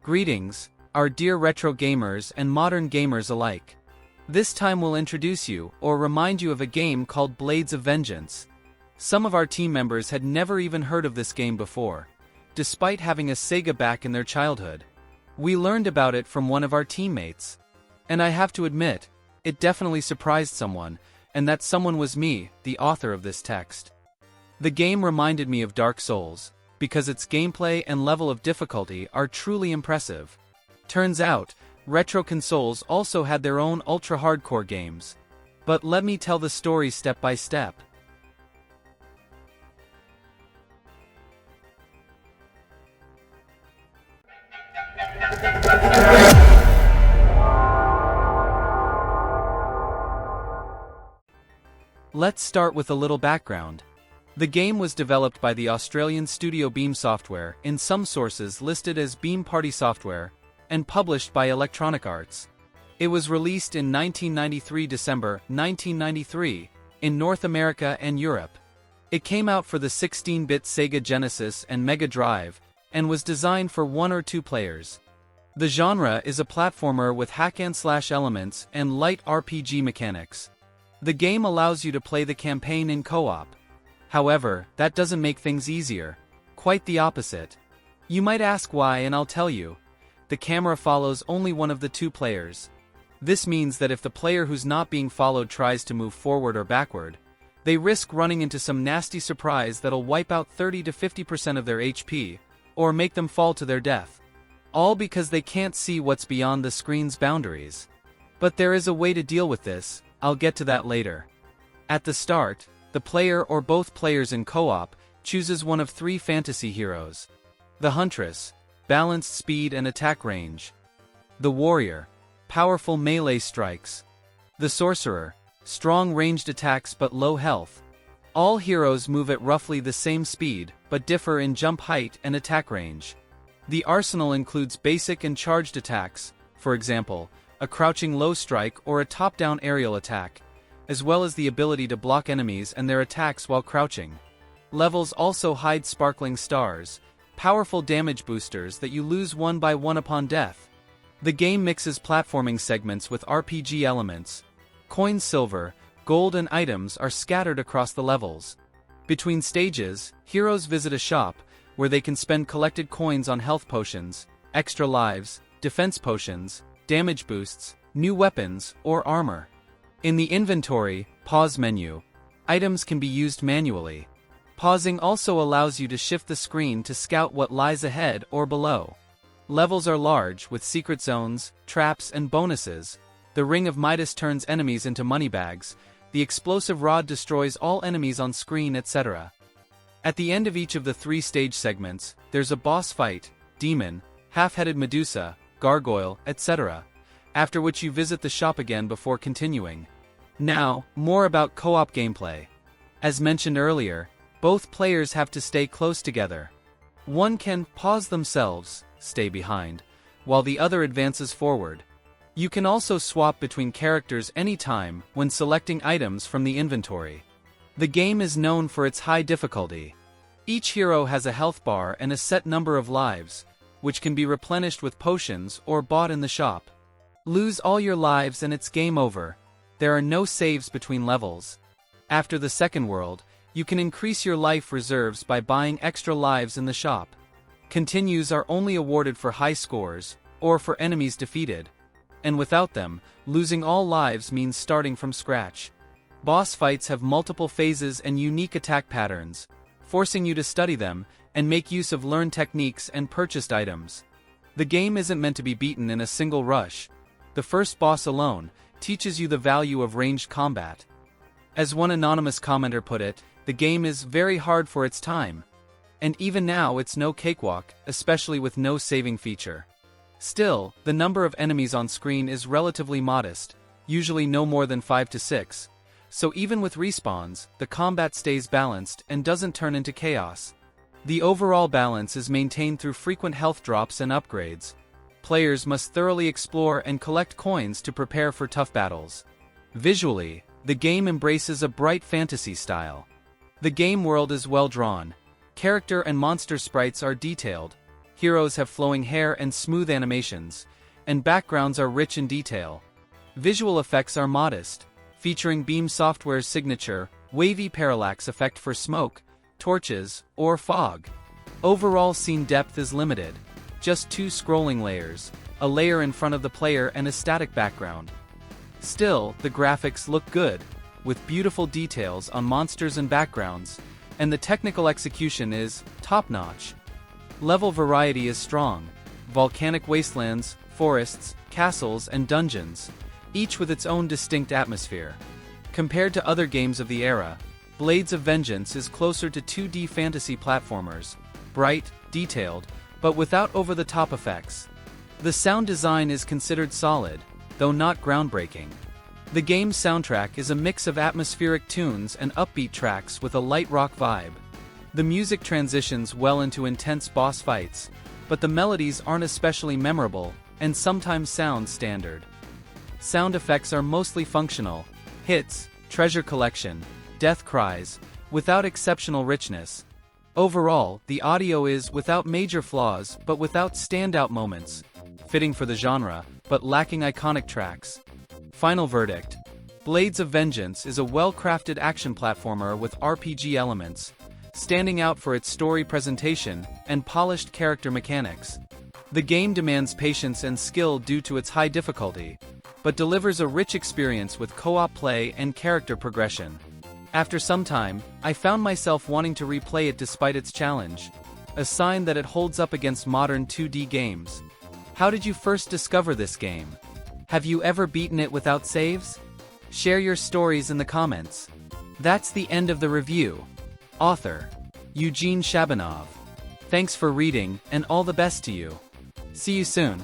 Greetings, our dear retro gamers and modern gamers alike. This time we'll introduce you, or remind you of a game called Blades of Vengeance. Some of our team members had never even heard of this game before, despite having a Sega back in their childhood. We learned about it from one of our teammates. And I have to admit, it definitely surprised someone, and that someone was me, the author of this text. The game reminded me of Dark Souls, because its gameplay and level of difficulty are truly impressive. Turns out, retro consoles also had their own ultra-hardcore games. But let me tell the story step by step. Let's start with a little background. The game was developed by the Australian studio Beam Software, in some sources listed as Beam Party Software, and published by Electronic Arts. It was released in December 1993, in North America and Europe. It came out for the 16-bit Sega Genesis and Mega Drive, and was designed for 1 or 2 players. The genre is a platformer with hack-and-slash elements and light RPG mechanics. The game allows you to play the campaign in co-op. However, that doesn't make things easier. Quite the opposite. You might ask why, and I'll tell you. The camera follows only one of the 2 players. This means that if the player who's not being followed tries to move forward or backward, they risk running into some nasty surprise that'll wipe out 30 to 50% of their HP, or make them fall to their death. All because they can't see what's beyond the screen's boundaries. But there is a way to deal with this. I'll get to that later. At the start, the player or both players in co-op chooses one of 3 fantasy heroes. The Huntress, balanced speed and attack range. The Warrior, powerful melee strikes. The Sorcerer, strong ranged attacks but low health. All heroes move at roughly the same speed, but differ in jump height and attack range. The arsenal includes basic and charged attacks, for example, a crouching low strike or a top-down aerial attack, as well as the ability to block enemies and their attacks while crouching. Levels also hide sparkling stars, powerful damage boosters that you lose one by one upon death. The game mixes platforming segments with RPG elements. Coins, silver, gold and items are scattered across the levels. Between stages, heroes visit a shop, where they can spend collected coins on health potions, extra lives, defense potions, damage boosts, new weapons, or armor. In the inventory, pause menu, items can be used manually. Pausing also allows you to shift the screen to scout what lies ahead or below. Levels are large, with secret zones, traps, and bonuses. The Ring of Midas turns enemies into moneybags, the explosive rod destroys all enemies on screen, etc. At the end of each of the 3 stage segments, there's a boss fight, demon, half-headed Medusa, gargoyle, etc., after which you visit the shop again before continuing. Now, more about co-op gameplay. As mentioned earlier, both players have to stay close together. One can pause themselves, stay behind, while the other advances forward. You can also swap between characters anytime when selecting items from the inventory. The game is known for its high difficulty. Each hero has a health bar and a set number of lives, which can be replenished with potions or bought in the shop. Lose all your lives and it's game over. There are no saves between levels. After the second world, you can increase your life reserves by buying extra lives in the shop. Continues are only awarded for high scores, or for enemies defeated. And without them, losing all lives means starting from scratch. Boss fights have multiple phases and unique attack patterns, forcing you to study them, and make use of learned techniques and purchased items. The game isn't meant to be beaten in a single rush. The first boss alone teaches you the value of ranged combat. As one anonymous commenter put it, the game is very hard for its time. And even now it's no cakewalk, especially with no saving feature. Still, the number of enemies on screen is relatively modest, usually no more than 5 to 6. So even with respawns, the combat stays balanced and doesn't turn into chaos. The overall balance is maintained through frequent health drops and upgrades. Players must thoroughly explore and collect coins to prepare for tough battles. Visually, the game embraces a bright fantasy style. The game world is well drawn. Character and monster sprites are detailed. heroes have flowing hair and smooth animations, and backgrounds are rich in detail. Visual effects are modest, featuring Beam Software's signature, wavy parallax effect for smoke, torches, or fog. Overall scene depth is limited, just 2 scrolling layers, a layer in front of the player and a static background. Still, the graphics look good, with beautiful details on monsters and backgrounds, and the technical execution is top-notch. Level variety is strong, volcanic wastelands, forests, castles, and dungeons, each with its own distinct atmosphere. Compared to other games of the era, Blades of Vengeance is closer to 2D fantasy platformers, bright, detailed, but without over-the-top effects. The sound design is considered solid, though not groundbreaking. The game's soundtrack is a mix of atmospheric tunes and upbeat tracks with a light rock vibe. The music transitions well into intense boss fights, but the melodies aren't especially memorable, and sometimes sound standard. Sound effects are mostly functional, hits, treasure collection, death cries, without exceptional richness. Overall, the audio is without major flaws but without standout moments, fitting for the genre, but lacking iconic tracks. Final verdict: Blades of Vengeance is a well-crafted action platformer with RPG elements, standing out for its story presentation and polished character mechanics. The game demands patience and skill due to its high difficulty, but delivers a rich experience with co-op play and character progression. After some time, I found myself wanting to replay it despite its challenge, a sign that it holds up against modern 2D games. How did you first discover this game? Have you ever beaten it without saves? Share your stories in the comments. That's the end of the review. Author: Eugene Shabanov. Thanks for reading, and all the best to you. See you soon.